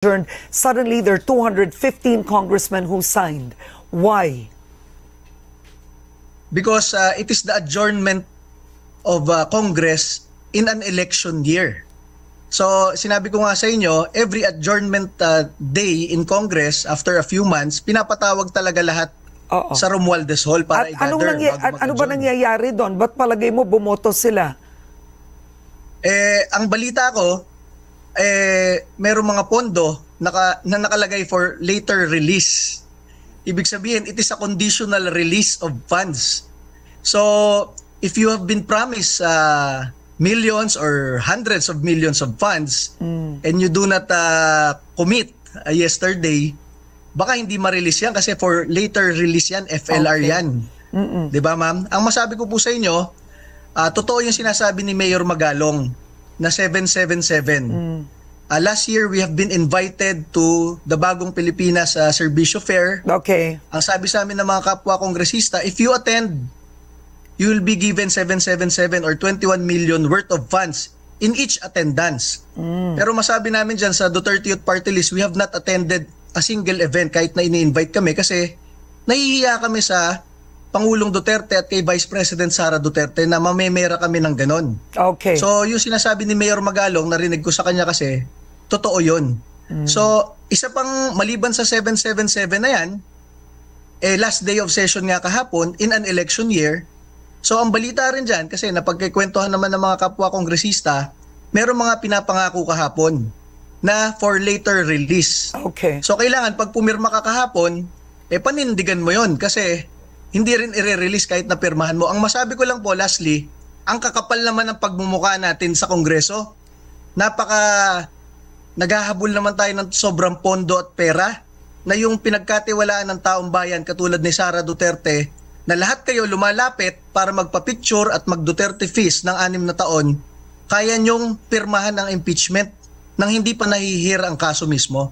Suddenly, there are 215 congressmen who signed. Why? Because it is the adjournment of Congress in an election year. So, sinabi ko nga sa inyo, every adjournment day in Congress, after a few months, pinapatawag talaga lahat sa Romualdez Hall para i-gather. Ano ba nangyayari doon? Ba't palagay mo bumoto sila? Ang balita ko, merong mga pondo na nakalagay for later release. Ibig sabihin, it is a conditional release of funds. So, if you have been promised millions or hundreds of millions of funds and you do not commit yesterday, baka hindi ma-release yan kasi for later release yan, FLR yan. Diba, ma'am? Ang masabi ko po sa inyo, totoo yung sinasabi ni Mayor Magalong na 777. Last year, we have been invited to the Bagong Pilipinas Serbisyo Fair. Okay. Ang sabi sa amin ng mga kapwa kongresista, if you attend, you will be given 777 or 21 million worth of funds in each attendance. Pero masabi namin dyan sa Duterte Youth Party List, we have not attended a single event kahit na ini-invite kami kasi nahihiya kami sa Pangulong Duterte at kay Vice President Sara Duterte na mamemera kami ng ganon. Okay. So yung sinasabi ni Mayor Magalong, narinig ko sa kanya kasi, totoo yun. So isa pang maliban sa 777 na yan, last day of session nga kahapon in an election year. So ang balita rin dyan, kasi napagkikwentuhan naman ng mga kapwa kongresista, meron mga pinapangako kahapon na for later release. Okay. So kailangan pag pumirma ka kahapon, panindigan mo yon kasi hindi rin i-release kahit na pirmahan mo. Ang masabi ko lang po, lastly, ang kakapal naman ng pagmumukha natin sa Kongreso. Naghahabol naman tayo ng sobrang pondo at pera na yung pinagkatiwalaan ng taong bayan katulad ni Sara Duterte na lahat kayo lumalapit para magpa-picture at mag-Duterte feast ng 6 na taon, kaya nyong pirmahan ng impeachment nang hindi pa nahihir ang kaso mismo.